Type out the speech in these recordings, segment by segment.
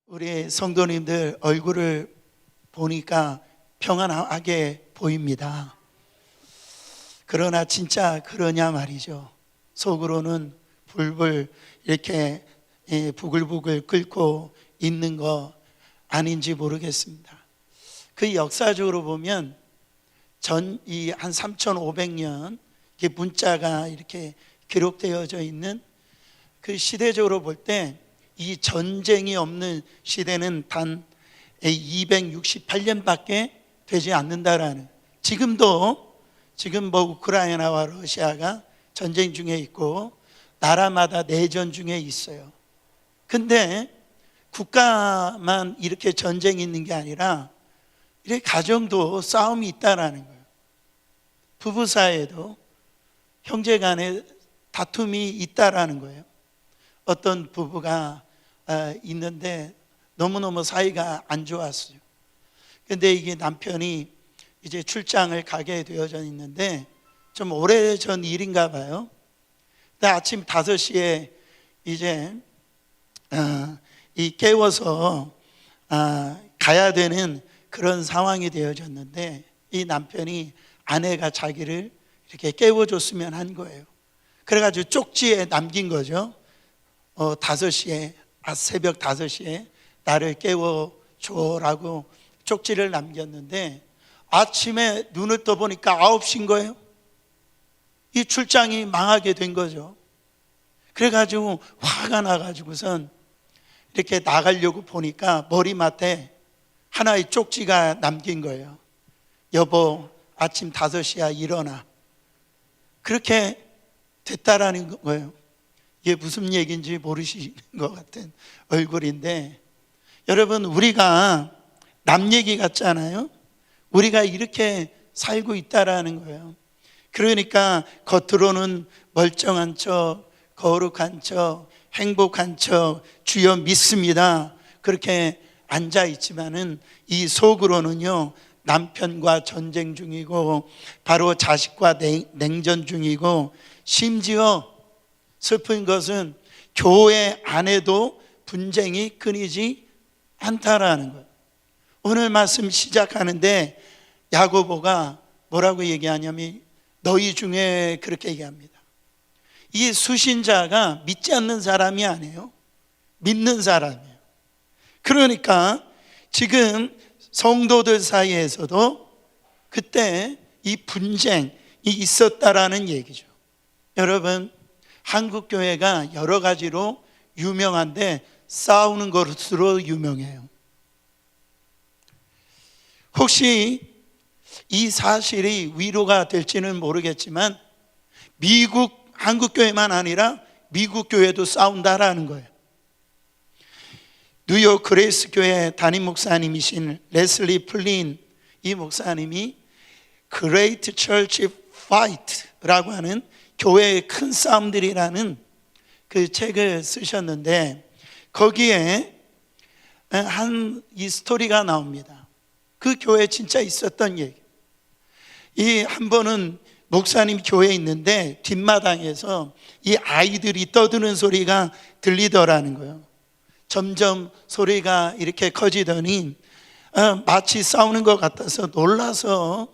우리 성도님들 얼굴을 보니까 평안하게 보입니다. 그러나 진짜 그러냐 말이죠. 속으로는 불불 이렇게 부글부글 끓고 있는 거 아닌지 모르겠습니다. 그 역사적으로 보면 한 3,500년 문자가 이렇게 기록되어져 있는 그 시대적으로 볼 때 이 전쟁이 없는 시대는 단 268년밖에 되지 않는다라는, 지금 우크라이나와 러시아가 전쟁 중에 있고 나라마다 내전 중에 있어요. 근데 국가만 이렇게 전쟁이 있는 게 아니라 이렇게 가정도 싸움이 있다라는 거예요. 부부 사이에도 형제 간에 다툼이 있다라는 거예요. 어떤 부부가 있는데 너무너무 사이가 안 좋았어요. 근데 이게 남편이 이제 출장을 가게 되어져 있는데 좀 오래전 일인가 봐요. 근데 아침 5시에 이제 깨워서 가야 되는 그런 상황이 되어졌는데, 이 남편이 아내가 자기를 이렇게 깨워줬으면 한 거예요. 그래가지고 쪽지에 남긴 거죠. 5시에, 새벽 5시에 나를 깨워줘라고 쪽지를 남겼는데, 아침에 눈을 떠보니까 9시인 거예요. 이 출장이 망하게 된 거죠. 그래가지고 화가 나가지고선 이렇게 나가려고 보니까 머리맡에 하나의 쪽지가 남긴 거예요. 여보, 아침 5시야, 일어나. 그렇게 됐다라는 거예요. 이게 무슨 얘기인지 모르시는 것 같은 얼굴인데, 여러분, 우리가 남 얘기 같잖아요. 우리가 이렇게 살고 있다라는 거예요. 그러니까 겉으로는 멀쩡한 척, 거룩한 척, 행복한 척, 주여 믿습니다, 그렇게 앉아 있지만은 이 속으로는요, 남편과 전쟁 중이고 바로 자식과 냉전 중이고, 심지어 슬픈 것은 교회 안에도 분쟁이 끊이지 않다라는 거예요. 오늘 말씀 시작하는데 야고보가 뭐라고 얘기하냐면, 너희 중에 그렇게 얘기합니다. 이 수신자가 믿지 않는 사람이 아니에요. 믿는 사람이에요. 그러니까 지금 성도들 사이에서도 그때 이 분쟁이 있었다라는 얘기죠. 여러분, 한국 교회가 여러 가지로 유명한데 싸우는 것으로 유명해요. 혹시 이 사실이 위로가 될지는 모르겠지만 한국 교회만 아니라 미국 교회도 싸운다라는 거예요. 뉴욕 그레이스 교회 담임 목사님이신 레슬리 플린, 이 목사님이 Great Church Fight라고 하는 교회의 큰 싸움들이라는 그 책을 쓰셨는데, 거기에 이 스토리가 나옵니다. 그 교회에 진짜 있었던 얘기. 이 한 번은 목사님 교회에 있는데 뒷마당에서 이 아이들이 떠드는 소리가 들리더라는 거예요. 점점 소리가 이렇게 커지더니 마치 싸우는 것 같아서 놀라서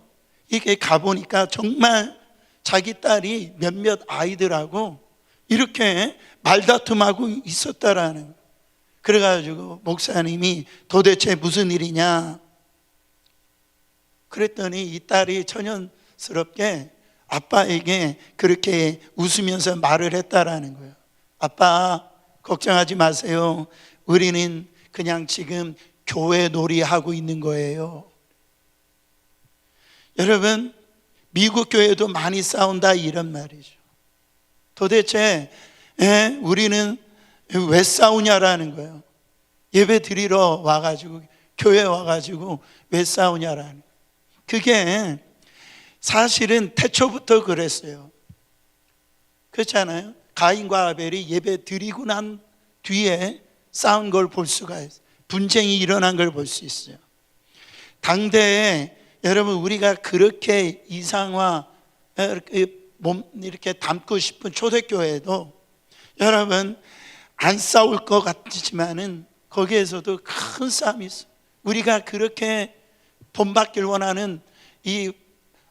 이렇게 가보니까 정말 자기 딸이 몇몇 아이들하고 이렇게 말다툼하고 있었다라는 거예요. 그래가지고 목사님이 도대체 무슨 일이냐 그랬더니 이 딸이 천연스럽게 아빠에게 그렇게 웃으면서 말을 했다라는 거예요. 아빠, 걱정하지 마세요. 우리는 그냥 지금 교회 놀이하고 있는 거예요. 여러분, 미국 교회도 많이 싸운다 이런 말이죠. 도대체 우리는 왜 싸우냐라는 거예요. 예배 드리러 와가지고, 교회 와가지고 왜 싸우냐라는 거예요. 그게 사실은 태초부터 그랬어요. 그렇잖아요. 가인과 아벨이 예배 드리고 난 뒤에 싸운 걸 볼 수가 있어요. 분쟁이 일어난 걸 볼 수 있어요. 당대에 여러분, 우리가 그렇게 이상화 이렇게 담고 싶은 초대교회도 여러분, 안 싸울 것 같지만은 거기에서도 큰 싸움이 있어요. 우리가 그렇게 본받길 원하는 이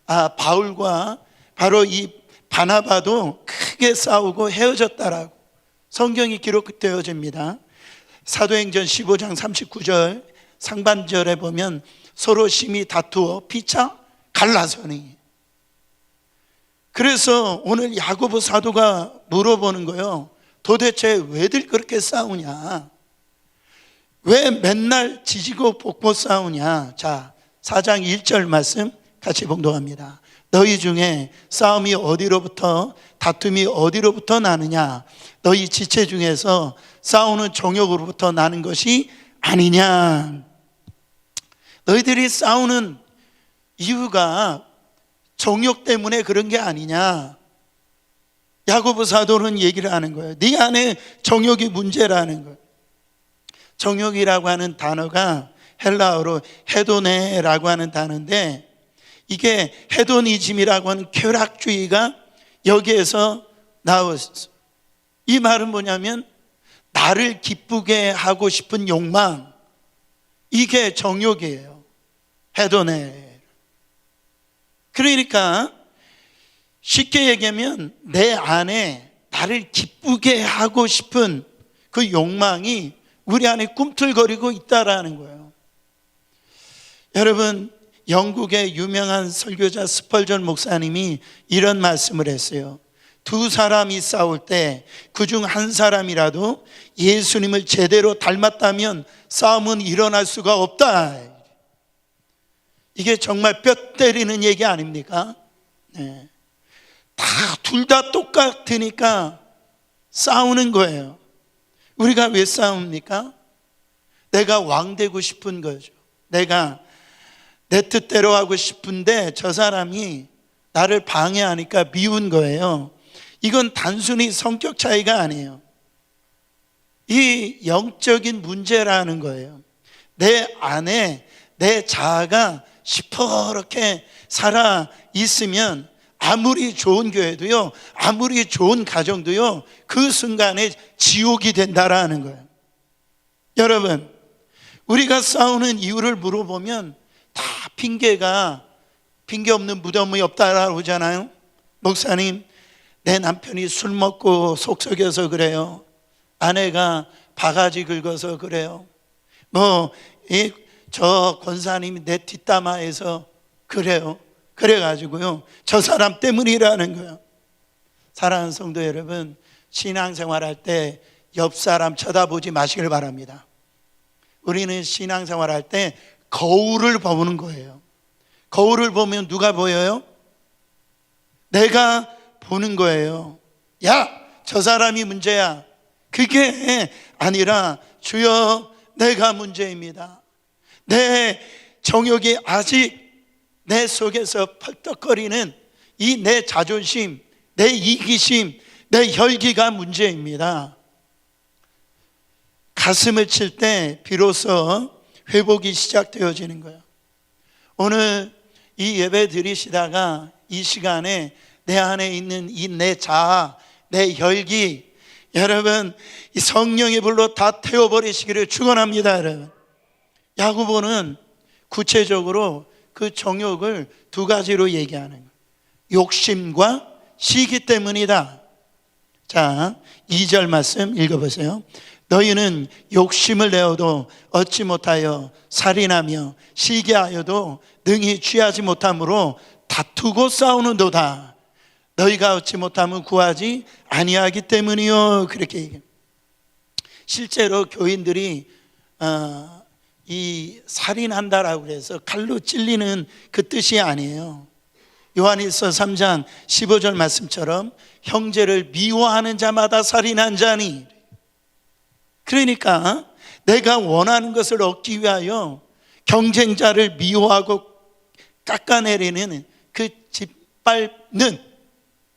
바울과 바로 이 바나바도 크게 싸우고 헤어졌다라고 성경이 기록되어집니다. 사도행전 15장 39절 상반절에 보면 서로 심히 다투어 피차 갈라서니. 그래서 오늘 야고보 사도가 물어보는 거예요. 도대체 왜들 그렇게 싸우냐? 왜 맨날 지지고 볶고 싸우냐? 자, 4장 1절 말씀 같이 봉독합니다. 너희 중에 싸움이 어디로부터, 다툼이 어디로부터 나느냐? 너희 지체 중에서 싸우는 정욕으로부터 나는 것이 아니냐? 너희들이 싸우는 이유가 정욕 때문에 그런 게 아니냐? 야고보 사도는 얘기를 하는 거예요. 네 안에 정욕이 문제라는 거예요. 정욕이라고 하는 단어가 헬라어로 헤도네라고 하는 단어인데, 이게 헤도니즘이라고 하는 쾌락주의가 여기에서 나왔어요. 이 말은 뭐냐면 나를 기쁘게 하고 싶은 욕망, 이게 정욕이에요. 헤도네. 그러니까 쉽게 얘기하면 내 안에 나를 기쁘게 하고 싶은 그 욕망이 우리 안에 꿈틀거리고 있다라는 거예요. 여러분, 영국의 유명한 설교자 스펄전 목사님이 이런 말씀을 했어요. 두 사람이 싸울 때 그중 한 사람이라도 예수님을 제대로 닮았다면 싸움은 일어날 수가 없다. 이게 정말 뼈 때리는 얘기 아닙니까? 네. 둘 다 똑같으니까 싸우는 거예요. 우리가 왜 싸웁니까? 내가 왕 되고 싶은 거죠. 내가 내 뜻대로 하고 싶은데 저 사람이 나를 방해하니까 미운 거예요. 이건 단순히 성격 차이가 아니에요. 이 영적인 문제라는 거예요. 내 안에 내 자아가 시퍼렇게 살아 있으면 아무리 좋은 교회도요, 아무리 좋은 가정도요, 그 순간에 지옥이 된다라는 거예요. 여러분, 우리가 싸우는 이유를 물어보면 다 핑계 없는 무덤이 없다라고 하잖아요. 목사님, 내 남편이 술 먹고 속썩여서 그래요. 아내가 바가지 긁어서 그래요. 저 권사님이 내 뒷담화해서 그래요. 그래가지고요, 저 사람 때문이라는 거예요. 사랑하는 성도 여러분, 신앙생활할 때 옆 사람 쳐다보지 마시길 바랍니다. 우리는 신앙생활할 때 거울을 보는 거예요. 거울을 보면 누가 보여요? 내가 보는 거예요. 야, 저 사람이 문제야. 그게 아니라 주여, 내가 문제입니다. 내 정욕이 아직 내 속에서 펄떡거리는 이 내 자존심, 내 이기심, 내 혈기가 문제입니다. 가슴을 칠 때 비로소 회복이 시작되어지는 거예요. 오늘 이 예배 드리시다가 이 시간에 내 안에 있는 이 내 자아, 내 혈기, 여러분, 이 성령의 불로 다 태워버리시기를 축원합니다. 여러분, 야고보는 구체적으로 그 정욕을 두 가지로 얘기하는 거예요. 욕심과 시기 때문이다. 자, 2절 말씀 읽어보세요. 너희는 욕심을 내어도 얻지 못하여 살인하며 시기하여도 능히 취하지 못함으로 다투고 싸우는도다. 너희가 얻지 못하면 구하지 아니하기 때문이요. 그렇게 얘기합니다. 실제로 교인들이 이 살인한다라고 해서 칼로 찔리는 그 뜻이 아니에요. 요한일서 3장 15절 말씀처럼 형제를 미워하는 자마다 살인한 자니. 그러니까 내가 원하는 것을 얻기 위하여 경쟁자를 미워하고 깎아내리는 그 짓밟는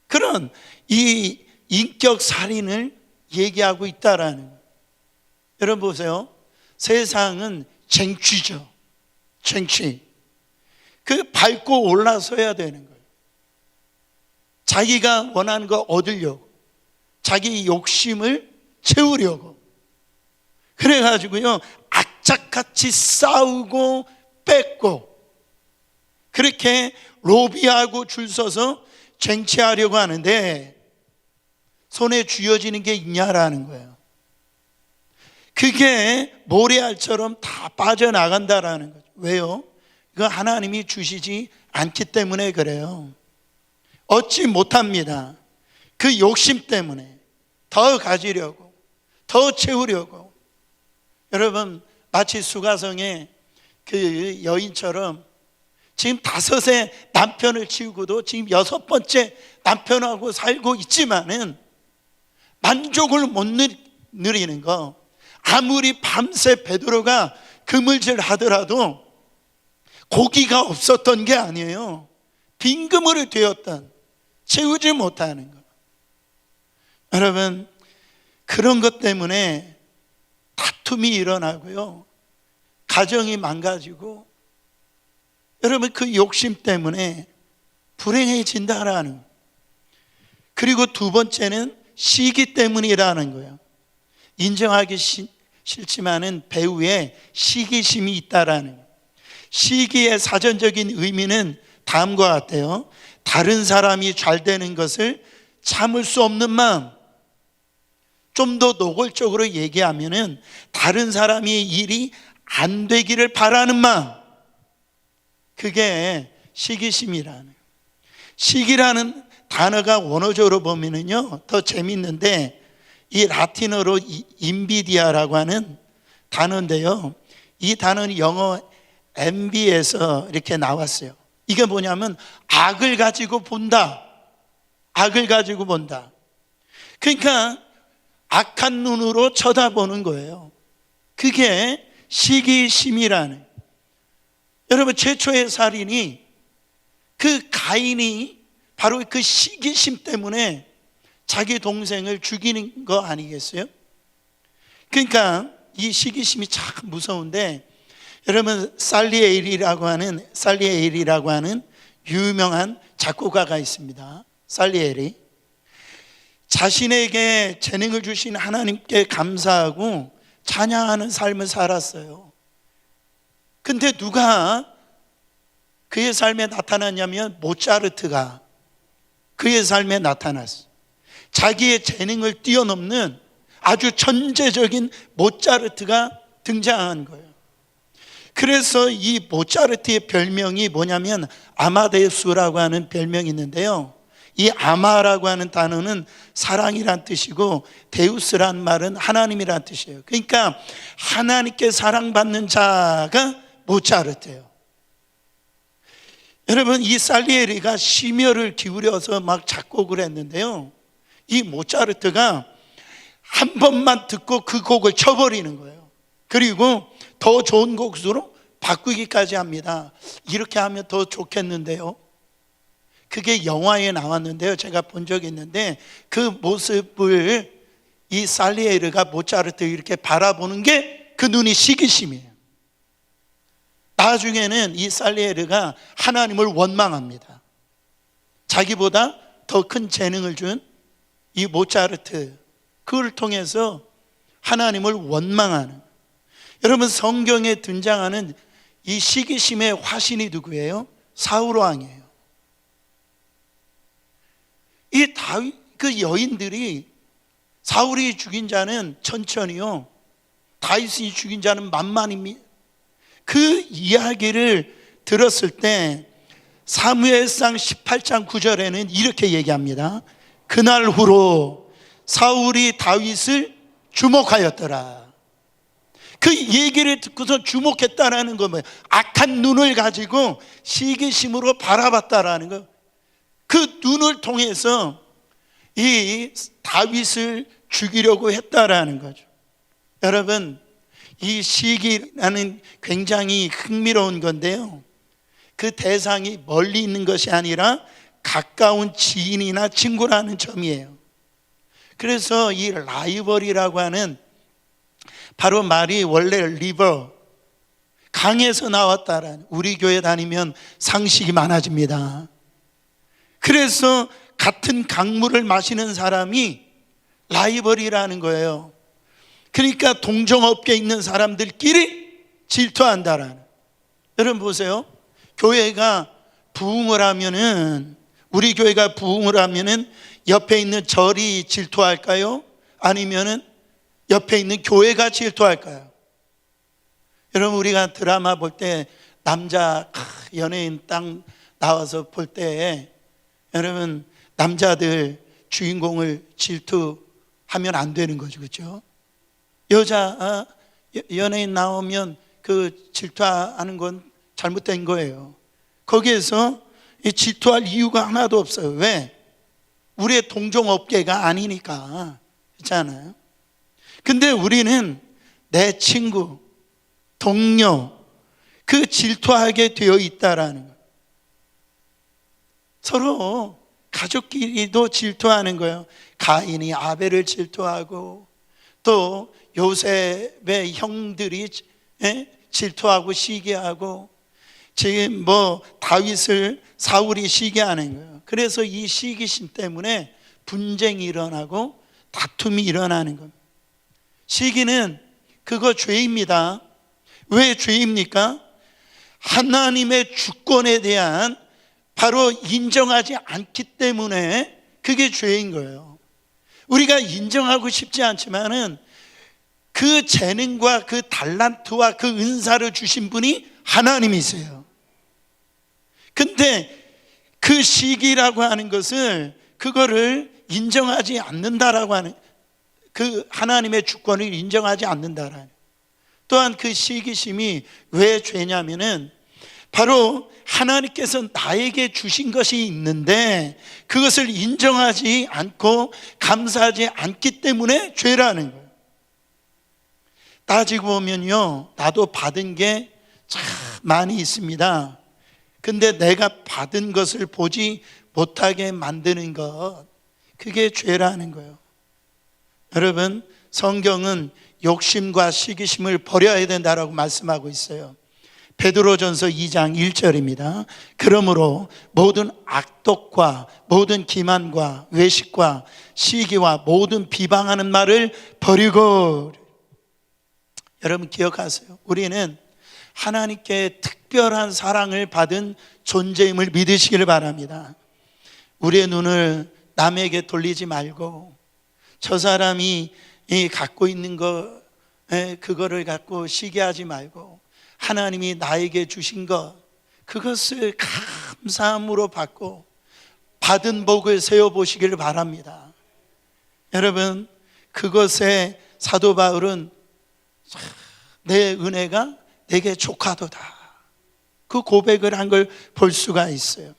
그런 이 인격 살인을 얘기하고 있다라는 거예요. 여러분 보세요. 세상은 쟁취죠. 쟁취. 그 밟고 올라서야 되는 거예요. 자기가 원하는 거 얻으려고, 자기 욕심을 채우려고. 그래가지고요, 악착같이 싸우고 뺏고, 그렇게 로비하고 줄 서서 쟁취하려고 하는데 손에 쥐어지는 게 있냐라는 거예요. 그게 모래알처럼 다 빠져나간다라는 거죠. 왜요? 그거 하나님이 주시지 않기 때문에 그래요. 얻지 못합니다. 그 욕심 때문에 더 가지려고, 더 채우려고. 여러분, 마치 수가성의 그 여인처럼 지금 5의 남편을 치우고도 지금 6번째 남편하고 살고 있지만은 만족을 못 누리는 거. 아무리 밤새 베드로가 그물질 하더라도 고기가 없었던 게 아니에요. 빈 그물이 되었던, 채우지 못하는 거. 여러분, 그런 것 때문에 다툼이 일어나고요, 가정이 망가지고, 여러분 그 욕심 때문에 불행해진다라는 거예요. 그리고 두 번째는 시기 때문이라는 거예요. 인정하기 싫지만은 배우에 시기심이 있다라는 거예요. 시기의 사전적인 의미는 다음과 같아요. 다른 사람이 잘 되는 것을 참을 수 없는 마음. 좀 더 노골적으로 얘기하면은 다른 사람의 일이 안 되기를 바라는 마음. 그게 시기심이라는 거예요. 시기라는 단어가 원어적으로 보면은요, 더 재밌는데, 이 라틴어로 인비디아라고 하는 단어인데요, 이 단어는 영어 MB에서 이렇게 나왔어요. 이게 뭐냐면 악을 가지고 본다. 악을 가지고 본다. 그러니까 악한 눈으로 쳐다보는 거예요. 그게 시기심이라는. 여러분, 최초의 살인이, 그 가인이 바로 그 시기심 때문에 자기 동생을 죽이는 거 아니겠어요? 그러니까 이 시기심이 참 무서운데, 여러분 살리에일이라고 하는 유명한 작곡가가 있습니다. 살리에리. 자신에게 재능을 주신 하나님께 감사하고 찬양하는 삶을 살았어요. 근데 누가 그의 삶에 나타났냐면 모차르트가 그의 삶에 나타났어요. 자기의 재능을 뛰어넘는 아주 천재적인 모차르트가 등장한 거예요. 그래서 이 모차르트의 별명이 뭐냐면 아마데우스라고 하는 별명이 있는데요, 이 아마라고 하는 단어는 사랑이란 뜻이고 데우스란 말은 하나님이란 뜻이에요. 그러니까 하나님께 사랑받는 자가 모차르트예요. 여러분, 이 살리에리가 심혈을 기울여서 막 작곡을 했는데요, 이 모차르트가 한 번만 듣고 그 곡을 쳐버리는 거예요. 그리고 더 좋은 곡으로 바꾸기까지 합니다. 이렇게 하면 더 좋겠는데요. 그게 영화에 나왔는데요, 제가 본 적이 있는데, 그 모습을 이 살리에르가 모차르트 이렇게 바라보는 게 그 눈이 시기심이에요. 나중에는 이 살리에르가 하나님을 원망합니다. 자기보다 더 큰 재능을 준 이 모차르트, 그걸 통해서 하나님을 원망하는. 여러분, 성경에 등장하는 이 시기심의 화신이 누구예요? 사울 왕이에요. 이 다윗, 그 여인들이 사울이 죽인 자는 천천히요, 다윗이 죽인 자는 만만입니다. 그 이야기를 들었을 때 사무엘상 18장 9절에는 이렇게 얘기합니다. 그날 후로 사울이 다윗을 주목하였더라. 그 얘기를 듣고서 주목했다라는 거 뭐예요? 악한 눈을 가지고 시기심으로 바라봤다라는 거. 그 눈을 통해서 이 다윗을 죽이려고 했다라는 거죠. 여러분, 이 시기라는 굉장히 흥미로운 건데요, 그 대상이 멀리 있는 것이 아니라 가까운 지인이나 친구라는 점이에요. 그래서 이 라이벌이라고 하는 바로 말이 원래 리버, 강에서 나왔다라는. 우리 교회 다니면 상식이 많아집니다. 그래서 같은 강물을 마시는 사람이 라이벌이라는 거예요. 그러니까 동종업계에 있는 사람들끼리 질투한다라는. 여러분 보세요. 교회가 부흥을 하면은, 우리 교회가 부흥을 하면은 옆에 있는 절이 질투할까요? 아니면은 옆에 있는 교회가 질투할까요? 여러분, 우리가 드라마 볼 때 남자 연예인 딱 나와서 볼 때, 여러분, 남자들 주인공을 질투하면 안 되는 거죠, 그렇죠? 여자 연예인 나오면 그 질투하는 건 잘못된 거예요. 거기에서 질투할 이유가 하나도 없어요. 왜? 우리의 동종업계가 아니니까. 그렇잖아요. 근데 우리는 내 친구, 동료, 그 질투하게 되어 있다라는 거예요. 서로 가족끼리도 질투하는 거예요. 가인이 아벨을 질투하고, 또 요셉의 형들이 질투하고 시기하고, 지금 다윗을 사울이 시기하는 거예요. 그래서 이 시기심 때문에 분쟁이 일어나고 다툼이 일어나는 겁니다. 시기는 그거 죄입니다. 왜 죄입니까? 하나님의 주권에 대한 바로 인정하지 않기 때문에 그게 죄인 거예요. 우리가 인정하고 싶지 않지만은 그 재능과 그 달란트와 그 은사를 주신 분이 하나님이세요. 근데 그 시기라고 하는 것을, 그거를 인정하지 않는다라고 하는, 그 하나님의 주권을 인정하지 않는다라는. 또한 그 시기심이 왜 죄냐면은 바로 하나님께서 나에게 주신 것이 있는데 그것을 인정하지 않고 감사하지 않기 때문에 죄라는 거예요. 따지고 보면요, 나도 받은 게 참 많이 있습니다. 근데 내가 받은 것을 보지 못하게 만드는 것, 그게 죄라는 거예요. 여러분, 성경은 욕심과 시기심을 버려야 된다라고 말씀하고 있어요. 베드로전서 2장 1절입니다. 그러므로 모든 악독과 모든 기만과 외식과 시기와 모든 비방하는 말을 버리고. 여러분 기억하세요. 우리는 하나님께 특별한 사랑을 받은 존재임을 믿으시길 바랍니다. 우리의 눈을 남에게 돌리지 말고, 저 사람이 갖고 있는 거, 그거를 갖고 시기하지 말고, 하나님이 나에게 주신 것, 그것을 감사함으로 받고 받은 복을 세워보시기를 바랍니다. 여러분, 그것에 사도 바울은 내 은혜가 내게 족하도다, 그 고백을 한 걸 볼 수가 있어요.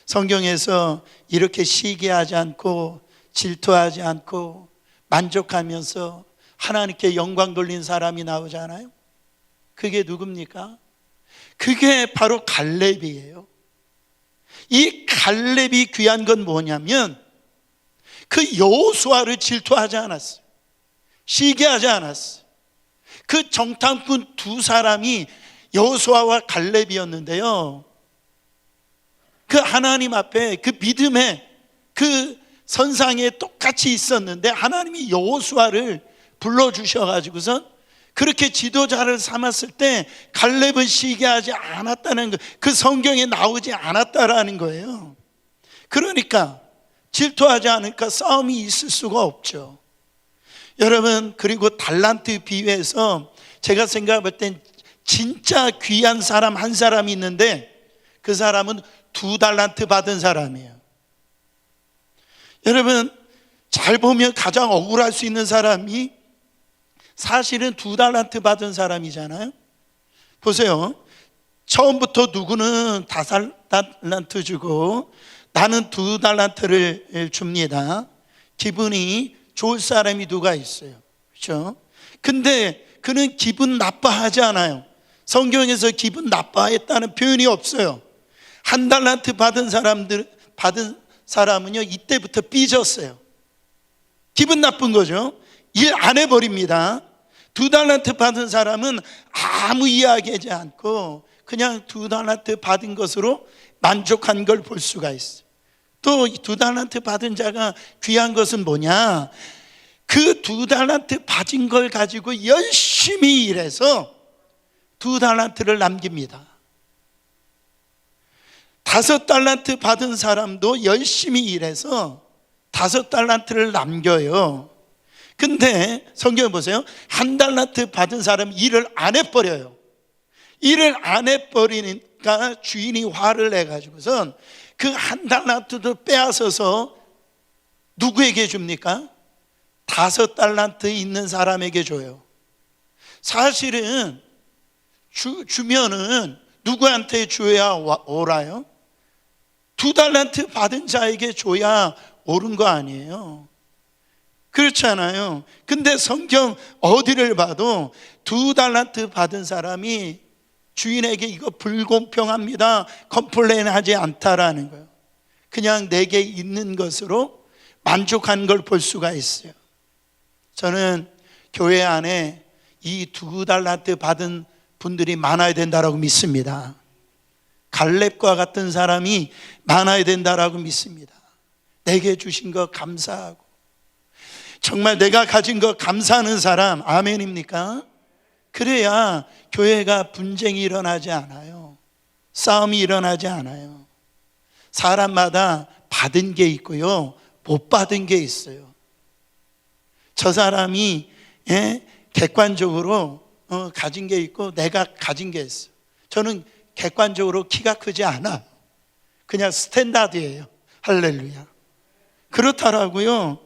성경에서 이렇게 시기하지 않고 질투하지 않고 만족하면서 하나님께 영광 돌린 사람이 나오잖아요. 그게 누굽니까? 그게 바로 갈렙이에요. 이 갈렙이 귀한 건 뭐냐면 그 여호수아를 질투하지 않았어요. 시기하지 않았어요. 그 정탐꾼 두 사람이 여호수아와 갈렙이었는데요, 그 하나님 앞에 그 믿음의 그 선상에 똑같이 있었는데 하나님이 여호수아를 불러주셔가지고선 그렇게 지도자를 삼았을 때 갈렙은 시기하지 않았다는 거, 그 성경에 나오지 않았다라는 거예요. 그러니까 질투하지 않으니까 싸움이 있을 수가 없죠. 여러분, 그리고 달란트 비유에서 제가 생각할 땐 진짜 귀한 사람 한 사람이 있는데 그 사람은 2달란트 받은 사람이에요. 여러분, 잘 보면 가장 억울할 수 있는 사람이 사실은 2달란트 받은 사람이잖아요. 보세요. 처음부터 누구는 5달란트 주고 나는 2달란트를 줍니다. 기분이 좋을 사람이 누가 있어요? 그렇죠? 근데 그는 기분 나빠하지 않아요. 성경에서 기분 나빠했다는 표현이 없어요. 1달란트 받은 사람은요, 이때부터 삐졌어요. 기분 나쁜 거죠. 일 안 해버립니다. 2달란트 받은 사람은 아무 이야기하지 않고 그냥 2달란트 받은 것으로 만족한 걸 볼 수가 있어요. 또 2달란트 받은 자가 귀한 것은 뭐냐? 그 2달란트 받은 걸 가지고 열심히 일해서 2달란트를 남깁니다. 5달란트 받은 사람도 열심히 일해서 5달란트를 남겨요. 근데 성경 보세요. 1달란트 받은 사람이 일을 안 해버려요. 일을 안 해버리니까 주인이 화를 내가지고선 그 1달란트도 빼앗아서 누구에게 줍니까? 5달란트 있는 사람에게 줘요. 사실은 주면은 누구한테 줘야 옳아요? 2달란트 받은 자에게 줘야 옳은 거 아니에요? 그렇잖아요. 근데 성경 어디를 봐도 2달란트 받은 사람이 주인에게 이거 불공평합니다, 컴플레인 하지 않다라는 거예요. 그냥 내게 있는 것으로 만족한 걸 볼 수가 있어요. 저는 교회 안에 이 2달란트 받은 분들이 많아야 된다라고 믿습니다. 갈렙과 같은 사람이 많아야 된다라고 믿습니다. 내게 주신 거 감사하고 정말 내가 가진 거 감사하는 사람, 아멘입니까? 그래야 교회가 분쟁이 일어나지 않아요. 싸움이 일어나지 않아요. 사람마다 받은 게 있고요, 못 받은 게 있어요. 저 사람이 객관적으로 가진 게 있고 내가 가진 게 있어요. 저는 객관적으로 키가 크지 않아. 그냥 스탠다드예요. 할렐루야. 그렇더라고요.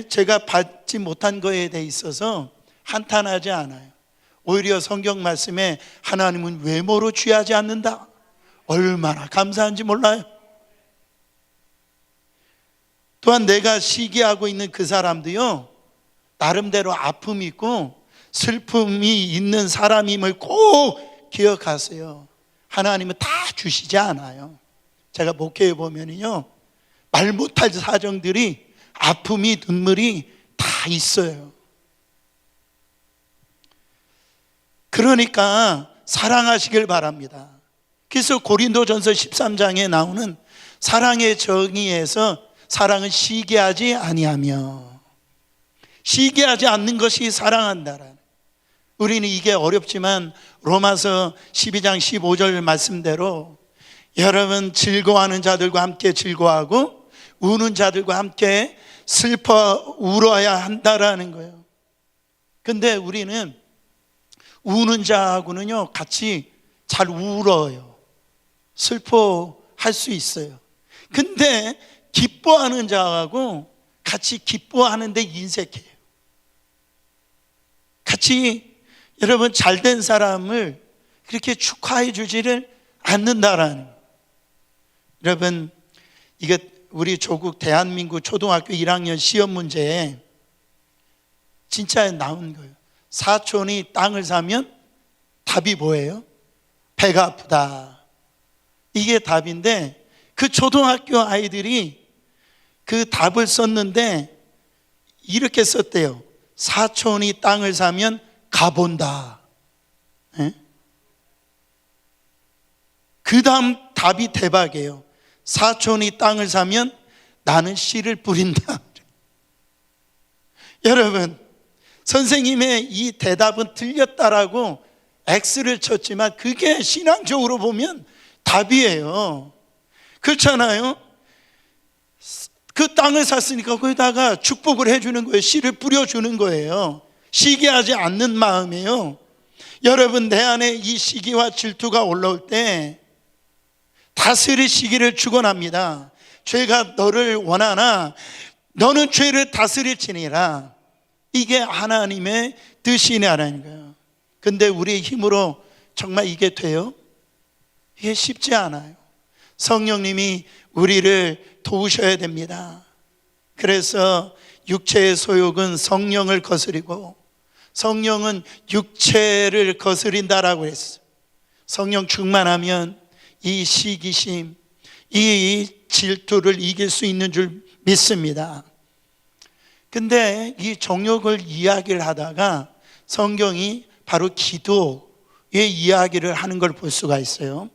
제가 받지 못한 거에 대해 있어서 한탄하지 않아요. 오히려 성경 말씀에 하나님은 외모로 취하지 않는다. 얼마나 감사한지 몰라요. 또한 내가 시기하고 있는 그 사람도요, 나름대로 아픔이 있고 슬픔이 있는 사람임을 꼭 기억하세요. 하나님은 다 주시지 않아요. 제가 목회에 보면요, 말 못할 사정들이, 아픔이, 눈물이 다 있어요. 그러니까 사랑하시길 바랍니다. 그래서 고린도전서 13장에 나오는 사랑의 정의에서 사랑은 시기하지 아니하며, 시기하지 않는 것이 사랑한다라는, 우리는 이게 어렵지만 로마서 12장 15절 말씀대로 여러분 즐거워하는 자들과 함께 즐거워하고 우는 자들과 함께 슬퍼 울어야 한다라는 거예요. 근데 우리는 우는 자하고는요 같이 잘 울어요. 슬퍼할 수 있어요. 근데 기뻐하는 자하고 같이 기뻐하는데 인색해요. 같이 여러분 잘된 사람을 그렇게 축하해 주지를 않는다라는 거예요. 여러분, 이게 우리 조국 대한민국 초등학교 1학년 시험 문제에 진짜 나온 거예요. 사촌이 땅을 사면 답이 뭐예요? 배가 아프다. 이게 답인데 그 초등학교 아이들이 그 답을 썼는데 이렇게 썼대요. 사촌이 땅을 사면 가본다. 그 다음 답이 대박이에요. 사촌이 땅을 사면 나는 씨를 뿌린다. 여러분, 선생님의 이 대답은 틀렸다라고 X를 쳤지만 그게 신앙적으로 보면 답이에요. 그렇잖아요. 그 땅을 샀으니까 거기다가 축복을 해주는 거예요. 씨를 뿌려주는 거예요. 시기하지 않는 마음이에요. 여러분, 내 안에 이 시기와 질투가 올라올 때 다스릴 시기를 축원합니다. 죄가 너를 원하나 너는 죄를 다스릴지니라. 이게 하나님의 뜻이냐라는 거예요. 근데 우리의 힘으로 정말 이게 돼요? 이게 쉽지 않아요. 성령님이 우리를 도우셔야 됩니다. 그래서 육체의 소욕은 성령을 거스리고 성령은 육체를 거스린다라고 했어요. 성령 충만하면 이 시기심, 이 질투를 이길 수 있는 줄 믿습니다. 근데 이 정욕을 이야기를 하다가 성경이 바로 기도의 이야기를 하는 걸 볼 수가 있어요.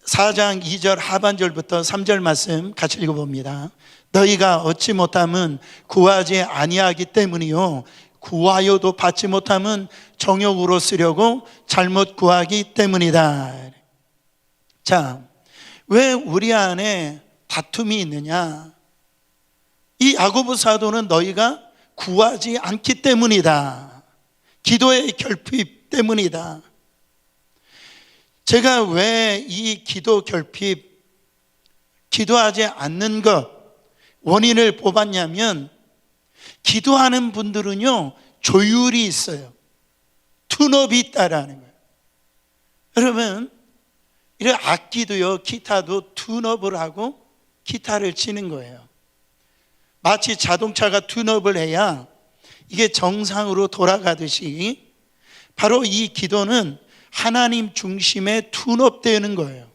4장 2절 하반절부터 3절 말씀 같이 읽어봅니다. 너희가 얻지 못함은 구하지 아니하기 때문이요 구하여도 받지 못함은 정욕으로 쓰려고 잘못 구하기 때문이다. 자, 왜 우리 안에 다툼이 있느냐? 이 야고보 사도는 너희가 구하지 않기 때문이다. 기도의 결핍 때문이다. 제가 왜 이 기도 결핍, 기도하지 않는 것 원인을 뽑았냐면, 기도하는 분들은요 조율이 있어요. 둔업이 있다라는 거예요. 여러분, 이런 악기도요, 기타도 둔업을 하고 기타를 치는 거예요. 마치 자동차가 둔업을 해야 이게 정상으로 돌아가듯이 바로 이 기도는 하나님 중심에 둔업되는 거예요.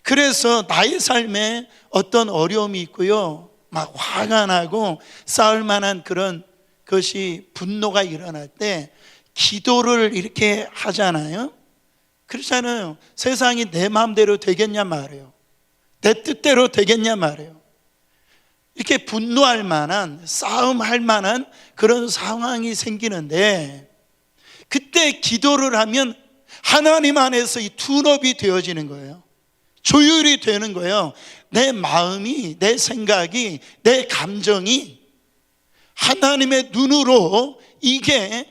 그래서 나의 삶에 어떤 어려움이 있고요, 막 화가 나고 싸울 만한 그런 것이 분노가 일어날 때 기도를 이렇게 하잖아요. 그렇잖아요. 세상이 내 마음대로 되겠냐 말이에요. 내 뜻대로 되겠냐 말이에요. 이렇게 분노할 만한, 싸움할 만한 그런 상황이 생기는데, 그때 기도를 하면 하나님 안에서 이 둔업이 되어지는 거예요. 조율이 되는 거예요. 내 마음이, 내 생각이, 내 감정이 하나님의 눈으로 이게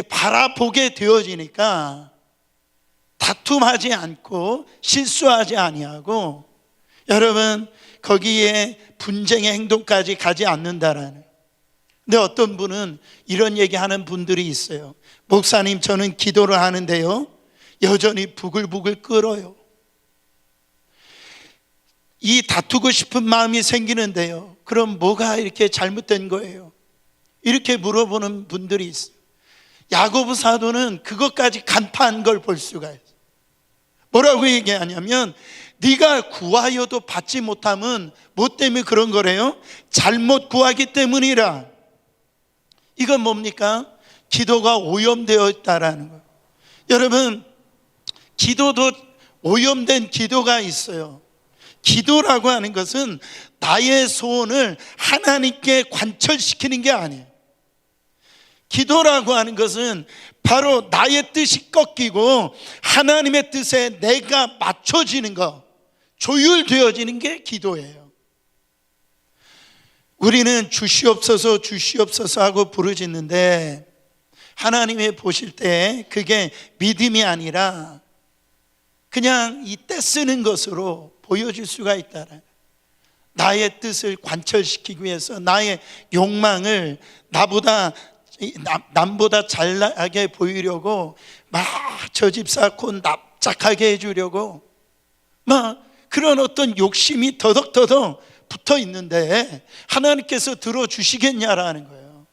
바라보게 되어지니까 다툼하지 않고 실수하지 아니하고, 여러분, 거기에 분쟁의 행동까지 가지 않는다라는. 근데 어떤 분은 이런 얘기하는 분들이 있어요. 목사님, 저는 기도를 하는데요 여전히 부글부글 끓어요. 이 다투고 싶은 마음이 생기는데요, 그럼 뭐가 이렇게 잘못된 거예요? 이렇게 물어보는 분들이 있어요. 야고보 사도는 그것까지 간파한 걸 볼 수가 있어요. 뭐라고 얘기하냐면, 네가 구하여도 받지 못함은 뭐 때문에 그런 거래요? 잘못 구하기 때문이라. 이건 뭡니까? 기도가 오염되어 있다라는 거예요. 여러분, 기도도 오염된 기도가 있어요. 기도라고 하는 것은 나의 소원을 하나님께 관철시키는 게 아니에요. 기도라고 하는 것은 바로 나의 뜻이 꺾이고 하나님의 뜻에 내가 맞춰지는 것, 조율되어지는 게 기도예요. 우리는 주시옵소서 주시옵소서 하고 부르짖는데, 하나님이 보실 때 그게 믿음이 아니라 그냥 이 떼쓰는 것으로 보여질 수가 있다. 나의 뜻을 관철시키기 위해서 나의 욕망을 남보다 잘나게 보이려고 막 저 집 쌓고 납작하게 해주려고 막 그런 어떤 욕심이 더덕더덕 붙어 있는데 하나님께서 들어주시겠냐라는 거예요.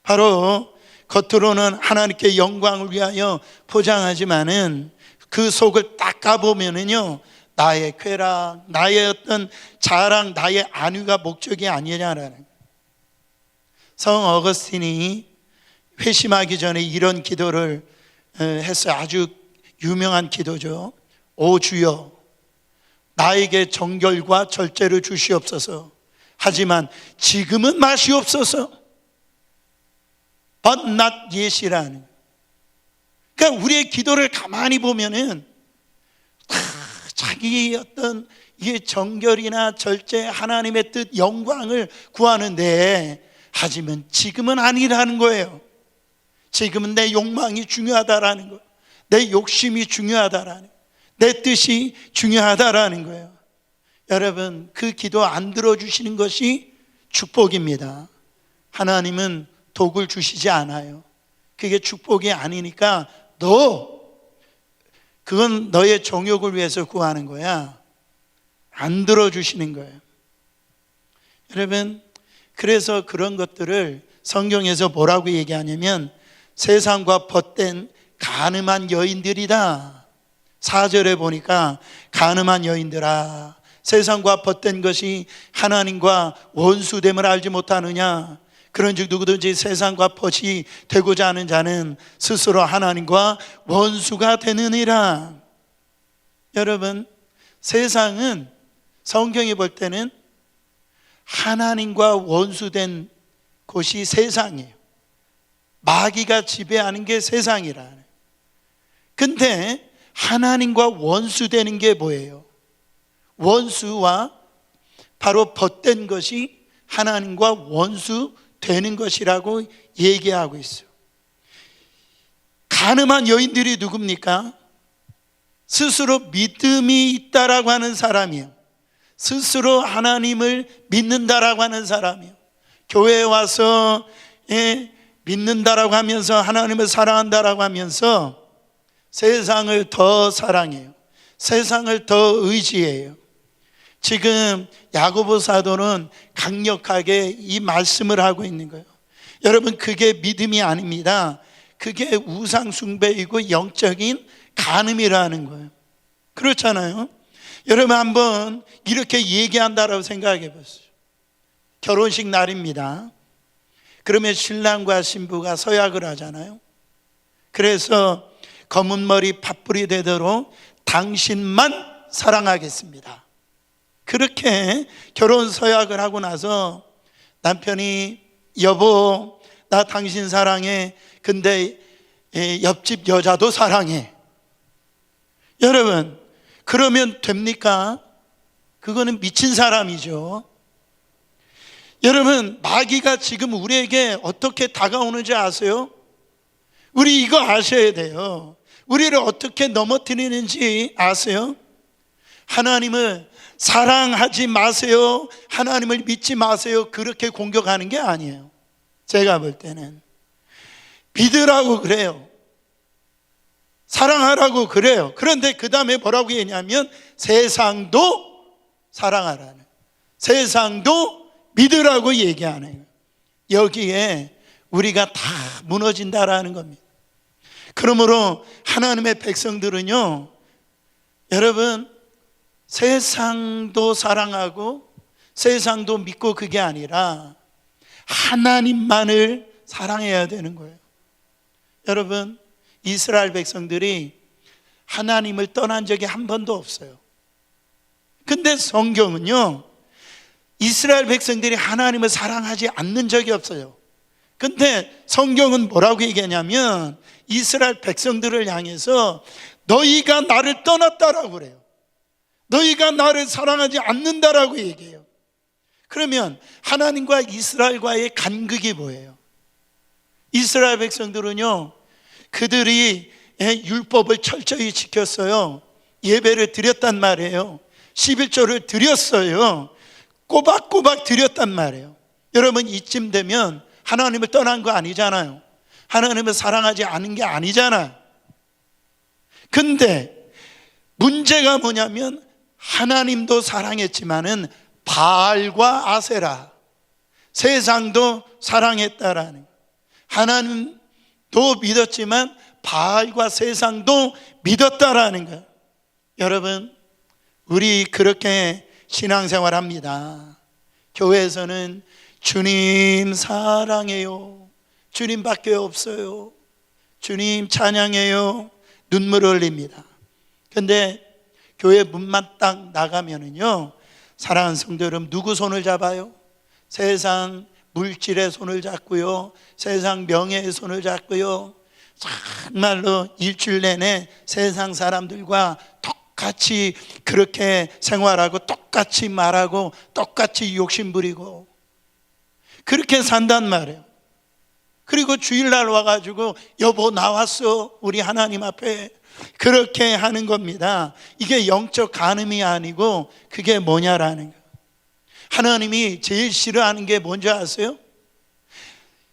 바로 겉으로는 하나님께 영광을 위하여 포장하지만은 그 속을 딱 가보면은요, 나의 쾌락, 나의 어떤 자랑, 나의 안위가 목적이 아니냐라는 거예요. 성 어거스틴이 회심하기 전에 이런 기도를 했어요. 아주 유명한 기도죠. 오 주여, 나에게 정결과 절제를 주시옵소서. 하지만 지금은 마시옵소서. But not yet이라는. 그러니까 우리의 기도를 가만히 보면은 자기 어떤 이게 정결이나 절제, 하나님의 뜻, 영광을 구하는데, 하지만 지금은 아니라는 거예요. 지금은 내 욕망이 중요하다라는 거예요. 내 욕심이 중요하다라는 거예요. 내 뜻이 중요하다라는 거예요. 여러분, 그 기도 안 들어주시는 것이 축복입니다. 하나님은 독을 주시지 않아요. 그게 축복이 아니니까 그건 너의 정욕을 위해서 구하는 거야. 안 들어주시는 거예요. 여러분, 그래서 그런 것들을 성경에서 뭐라고 얘기하냐면 세상과 벗된 간음한 여인들이다. 4절에 보니까 간음한 여인들아, 세상과 벗된 것이 하나님과 원수됨을 알지 못하느냐. 그런즉 누구든지 세상과 벗이 되고자 하는 자는 스스로 하나님과 원수가 되느니라. 여러분, 세상은 성경이 볼 때는 하나님과 원수된 곳이 세상이에요. 마귀가 지배하는 게 세상이라. 근데 하나님과 원수되는 게 뭐예요? 원수와 바로 벗된 것이 하나님과 원수되는 것이라고 얘기하고 있어요. 가늠한 여인들이 누굽니까? 스스로 믿음이 있다라고 하는 사람이에요. 스스로 하나님을 믿는다라고 하는 사람이에요. 교회에 와서 믿는다라고 하면서 하나님을 사랑한다라고 하면서 세상을 더 사랑해요. 세상을 더 의지해요. 지금 야고보 사도는 강력하게 이 말씀을 하고 있는 거예요. 여러분, 그게 믿음이 아닙니다. 그게 우상 숭배이고 영적인 간음이라는 거예요. 그렇잖아요. 여러분, 한번 이렇게 얘기한다라고 생각해 보세요. 결혼식 날입니다. 그러면 신랑과 신부가 서약을 하잖아요. 그래서 검은 머리 팥불이 되도록 당신만 사랑하겠습니다. 그렇게 결혼 서약을 하고 나서 남편이 여보, 나 당신 사랑해. 근데 옆집 여자도 사랑해. 여러분, 그러면 됩니까? 그거는 미친 사람이죠. 여러분, 마귀가 지금 우리에게 어떻게 다가오는지 아세요? 우리 이거 아셔야 돼요. 우리를 어떻게 넘어뜨리는지 아세요? 하나님을 사랑하지 마세요, 하나님을 믿지 마세요, 그렇게 공격하는 게 아니에요. 제가 볼 때는 믿으라고 그래요. 사랑하라고 그래요. 그런데 그 다음에 뭐라고 했냐면 세상도 사랑하라는, 세상도 믿으라고 얘기하는, 여기에 우리가 다 무너진다라는 겁니다. 그러므로 하나님의 백성들은요, 여러분, 세상도 사랑하고 세상도 믿고 그게 아니라 하나님만을 사랑해야 되는 거예요. 여러분, 이스라엘 백성들이 하나님을 떠난 적이 한 번도 없어요. 근데 성경은요, 이스라엘 백성들이 하나님을 사랑하지 않는 적이 없어요. 근데 성경은 뭐라고 얘기하냐면 이스라엘 백성들을 향해서 너희가 나를 떠났다라고 그래요. 너희가 나를 사랑하지 않는다라고 얘기해요. 그러면 하나님과 이스라엘과의 간극이 뭐예요? 이스라엘 백성들은요, 그들이 율법을 철저히 지켰어요. 예배를 드렸단 말이에요. 11조를 드렸어요. 꼬박꼬박 드렸단 말이에요. 여러분, 이쯤 되면 하나님을 떠난 거 아니잖아요. 하나님을 사랑하지 않은 게 아니잖아요. 근데 문제가 뭐냐면 하나님도 사랑했지만은 바알과 아세라, 세상도 사랑했다라는 거예요. 하나님도 믿었지만 바알과 세상도 믿었다라는 거예요. 여러분, 우리 그렇게 신앙생활합니다. 교회에서는 주님 사랑해요, 주님밖에 없어요, 주님 찬양해요, 눈물 흘립니다. 근데 교회 문만 딱 나가면은요, 사랑하는 성도 여러분, 누구 손을 잡아요? 세상 물질의 손을 잡고요, 세상 명예의 손을 잡고요, 정말로 일주일 내내 세상 사람들과 똑같이 그렇게 생활하고 똑같이 말하고 똑같이 욕심부리고 그렇게 산단 말이에요. 그리고 주일날 와가지고 여보 나왔어, 우리 하나님 앞에, 그렇게 하는 겁니다. 이게 영적 간음이 아니고 그게 뭐냐라는 거예요. 하나님이 제일 싫어하는 게 뭔지 아세요?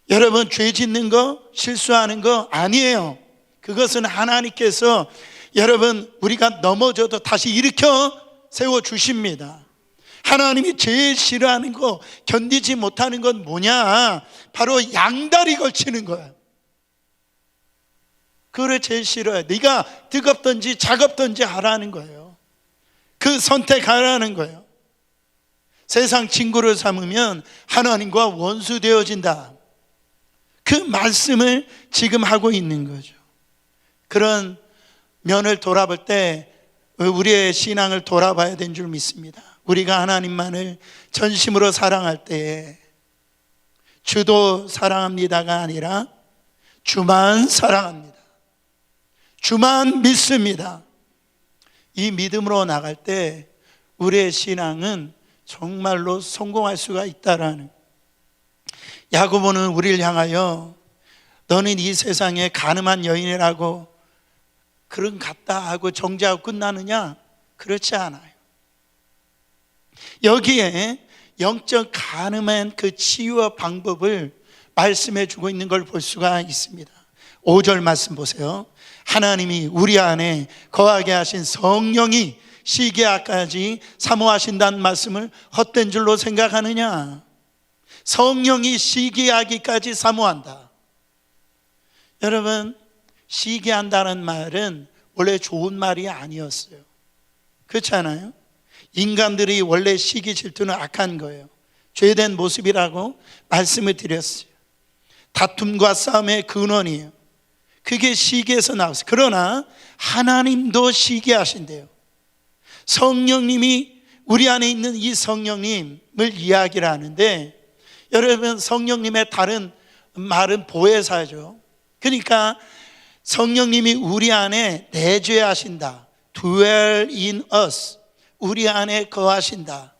여러분, 죄 짓는 거, 실수하는 거 아니에요. 그것은 하나님께서 여러분, 우리가 넘어져도 다시 일으켜 세워주십니다. 하나님이 제일 싫어하는 거, 견디지 못하는 건 뭐냐? 바로 양다리 걸치는 거예요. 그걸 제일 싫어요. 네가 뜨겁든지 차갑든지 하라는 거예요. 그 선택하라는 거예요. 세상 친구를 삼으면 하나님과 원수 되어진다, 그 말씀을 지금 하고 있는 거죠. 그런 면을 돌아볼 때 우리의 신앙을 돌아봐야 되는 줄 믿습니다. 우리가 하나님만을 전심으로 사랑할 때에 주도 사랑합니다가 아니라 주만 사랑합니다, 주만 믿습니다, 이 믿음으로 나갈 때 우리의 신앙은 정말로 성공할 수가 있다라는. 야고보는 우리를 향하여 너는 이 세상에 가늠한 여인이라고 그런 같다 하고 정죄하고 끝나느냐? 그렇지 않아요. 여기에 영적 가늠한 그 치유와 방법을 말씀해 주고 있는 걸 볼 수가 있습니다. 5절 말씀 보세요. 하나님이 우리 안에 거하게 하신 성령이 시기야까지 사모하신다는 말씀을 헛된 줄로 생각하느냐? 성령이 시기하기까지 사모한다. 여러분, 시기한다는 말은 원래 좋은 말이 아니었어요. 그렇지 않아요? 인간들이 원래 시기 질투는 악한 거예요. 죄된 모습이라고 말씀을 드렸어요. 다툼과 싸움의 근원이에요. 그게 시기에서 나왔어요. 그러나 하나님도 시기하신대요. 성령님이 우리 안에 있는 이 성령님을 이야기를 하는데, 여러분, 성령님의 다른 말은 보혜사죠. 그러니까 성령님이 우리 안에 내주하신다, dwell in us, 우리 안에 거하신다.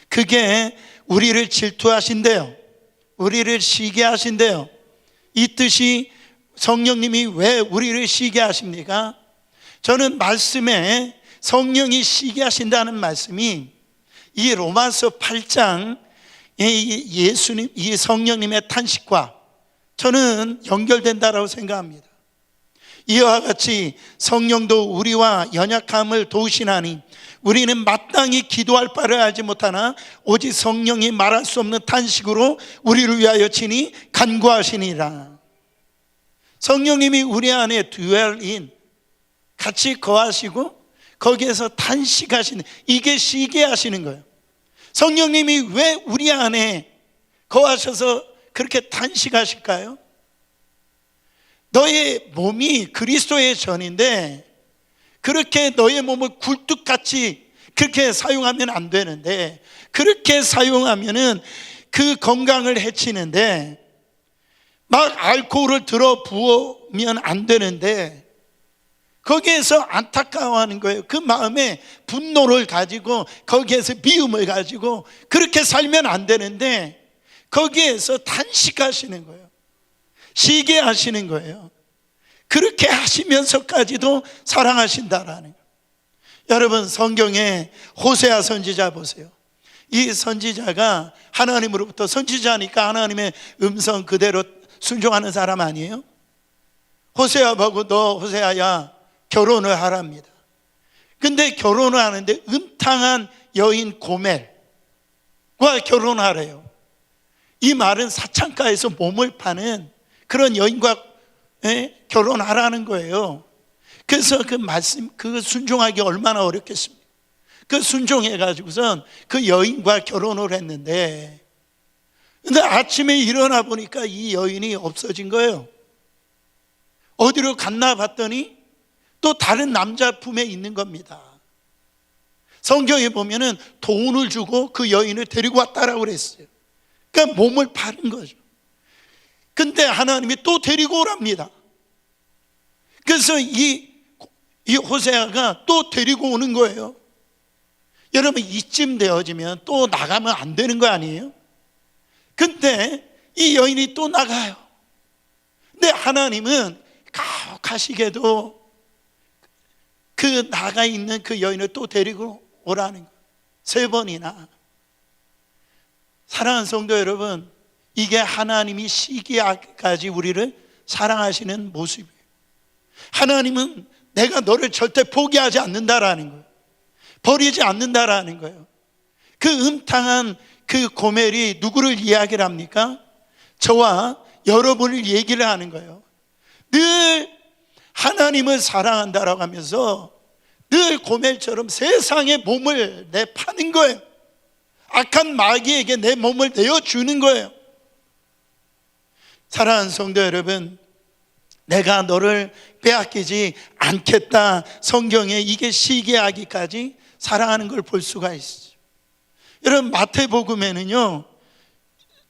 그게 우리를 질투하신대요, 우리를 시기하신대요. 이 뜻이 성령님이 왜 우리를 시기하십니까? 저는 말씀에 성령이 시기하신다는 말씀이 이 로마서 8장 예수님, 이 성령님의 탄식과 저는 연결된다라고 생각합니다. 이와 같이 성령도 우리와 연약함을 도우시나니 우리는 마땅히 기도할 바를 알지 못하나 오직 성령이 말할 수 없는 탄식으로 우리를 위하여 친히 간구하시니라. 성령님이 우리 안에 dwell in, 같이 거하시고 거기에서 탄식하시는, 이게 시기하시는 거예요. 성령님이 왜 우리 안에 거하셔서 그렇게 탄식하실까요? 너의 몸이 그리스도의 전인데 그렇게 너의 몸을 굴뚝같이 그렇게 사용하면 안 되는데, 그렇게 사용하면은 그 건강을 해치는데, 막 알코올을 들어 부으면 안 되는데 거기에서 안타까워하는 거예요. 그 마음에 분노를 가지고 거기에서 미움을 가지고 그렇게 살면 안 되는데 거기에서 탄식하시는 거예요. 시기하시는 거예요. 그렇게 하시면서까지도 사랑하신다라는 거예요. 여러분, 성경에 호세아 선지자 보세요. 이 선지자가 하나님으로부터, 선지자니까 하나님의 음성 그대로 순종하는 사람 아니에요? 호세아 보고 너 호세아야 결혼을 하랍니다. 근데 결혼을 하는데 음탕한 여인 고멜과 결혼하래요. 이 말은 사창가에서 몸을 파는 그런 여인과 결혼하라는 거예요. 그래서 그 말씀, 그 순종하기 얼마나 어렵겠습니까? 그 순종해가지고선 그 여인과 결혼을 했는데, 근데 아침에 일어나 보니까 이 여인이 없어진 거예요. 어디로 갔나 봤더니 또 다른 남자 품에 있는 겁니다. 성경에 보면은 돈을 주고 그 여인을 데리고 왔다라고 그랬어요. 그러니까 몸을 파는 거죠. 근데 하나님이 또 데리고 오랍니다. 그래서 이 호세아가 또 데리고 오는 거예요. 여러분, 이쯤 되어지면 또 나가면 안 되는 거 아니에요? 근데 이 여인이 또 나가요. 근데 하나님은 가시게도 그 나가 있는 그 여인을 또 데리고 오라는 거예요. 3번이나. 사랑하는 성도 여러분, 이게 하나님이 시기까지 우리를 사랑하시는 모습이에요. 하나님은 내가 너를 절대 포기하지 않는다라는 거예요. 버리지 않는다라는 거예요. 그 음탕한 그 고멜이 누구를 이야기를 합니까? 저와 여러분을 얘기를 하는 거예요. 늘 하나님을 사랑한다라고 하면서 늘 고멜처럼 세상에 몸을 내파는 거예요. 악한 마귀에게 내 몸을 내어주는 거예요. 사랑하는 성도 여러분, 내가 너를 빼앗기지 않겠다. 성경에 이게 시기하기까지 사랑하는 걸 볼 수가 있어요. 여러분 마태복음에는요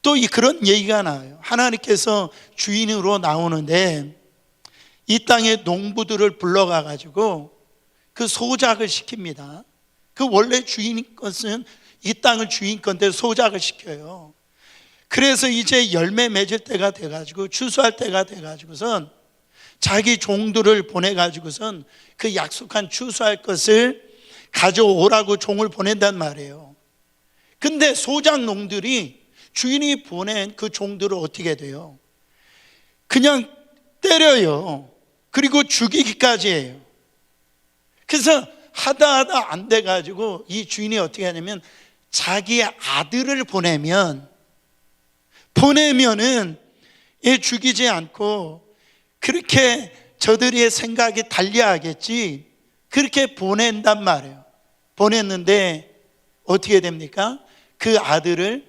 또 그런 얘기가 나와요. 하나님께서 주인으로 나오는데 이 땅의 농부들을 불러가 가지고 그 소작을 시킵니다. 그 원래 주인 것은 이 땅을 주인 건데 소작을 시켜요. 그래서 이제 열매 맺을 때가 돼가지고 추수할 때가 돼가지고선 자기 종들을 보내가지고선 그 약속한 추수할 것을 가져오라고 종을 보낸단 말이에요. 근데 소작농들이 주인이 보낸 그 종들을 어떻게 돼요? 그냥 때려요. 그리고 죽이기까지 해요. 그래서 하다 안 돼가지고 이 주인이 어떻게 하냐면 자기 아들을 보내면은 얘 죽이지 않고 그렇게 저들의 생각이 달리하겠지 그렇게 보낸단 말이에요. 보냈는데 어떻게 됩니까? 그 아들을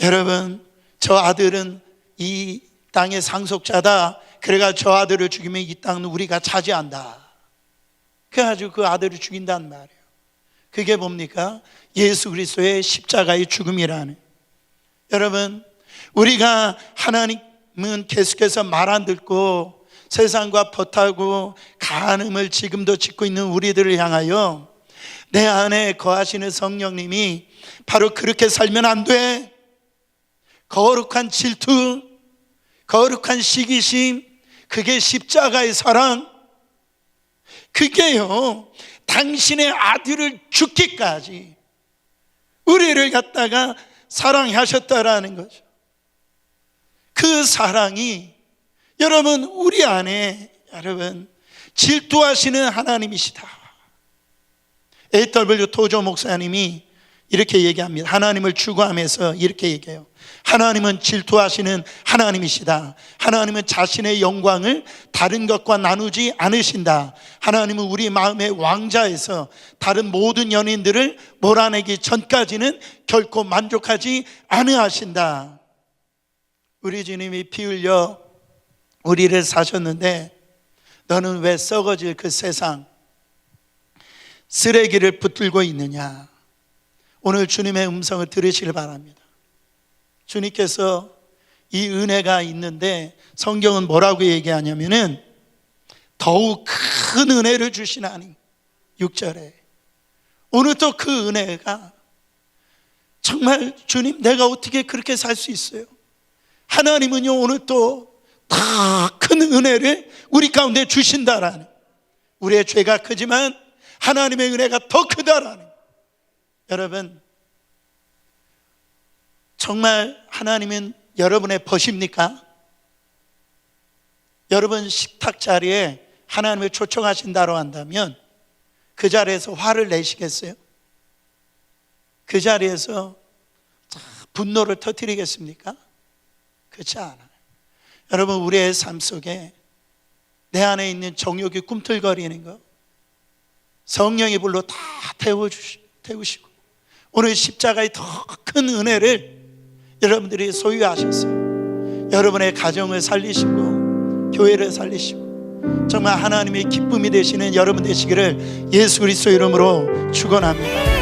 여러분 저 아들은 이 땅의 상속자다. 그래가 저 아들을 죽이면 이 땅은 우리가 차지한다. 그래가지고 그 아들을 죽인단 말이에요. 그게 뭡니까? 예수 그리스도의 십자가의 죽음이라는. 여러분 우리가 하나님은 계속해서 말 안 듣고 세상과 벗하고 간음을 지금도 짓고 있는 우리들을 향하여 내 안에 거하시는 성령님이 바로 그렇게 살면 안 돼. 거룩한 질투, 거룩한 시기심, 그게 십자가의 사랑, 그게요 당신의 아들을 죽기까지 우리를 갖다가 사랑하셨다라는 거죠. 그 사랑이 여러분 우리 안에 여러분 질투하시는 하나님이시다. A.W. 토저 목사님이 이렇게 얘기합니다. 하나님을 추구하면서 이렇게 얘기해요. 하나님은 질투하시는 하나님이시다. 하나님은 자신의 영광을 다른 것과 나누지 않으신다. 하나님은 우리 마음의 왕자에서 다른 모든 연인들을 몰아내기 전까지는 결코 만족하지 않으신다. 우리 주님이 피 흘려 우리를 사셨는데 너는 왜 썩어질 그 세상 쓰레기를 붙들고 있느냐. 오늘 주님의 음성을 들으시길 바랍니다. 주님께서 이 은혜가 있는데 성경은 뭐라고 얘기하냐면은 더욱 큰 은혜를 주시나니 6절에 오늘 또 그 은혜가 정말 주님 내가 어떻게 그렇게 살 수 있어요? 하나님은요 오늘 또 더 큰 은혜를 우리 가운데 주신다라는, 우리의 죄가 크지만 하나님의 은혜가 더 크다라는. 여러분 정말 하나님은 여러분의 벗입니까? 여러분 식탁 자리에 하나님을 초청하신다고 한다면 그 자리에서 화를 내시겠어요? 그 자리에서 분노를 터뜨리겠습니까? 그렇지 않아요. 여러분 우리의 삶 속에 내 안에 있는 정욕이 꿈틀거리는 거 성령의 불로 다 태우시고 오늘 십자가의 더 큰 은혜를 여러분들이 소유하셨어요. 여러분의 가정을 살리시고 교회를 살리시고 정말 하나님의 기쁨이 되시는 여러분 되시기를 예수 그리스도 이름으로 축원합니다.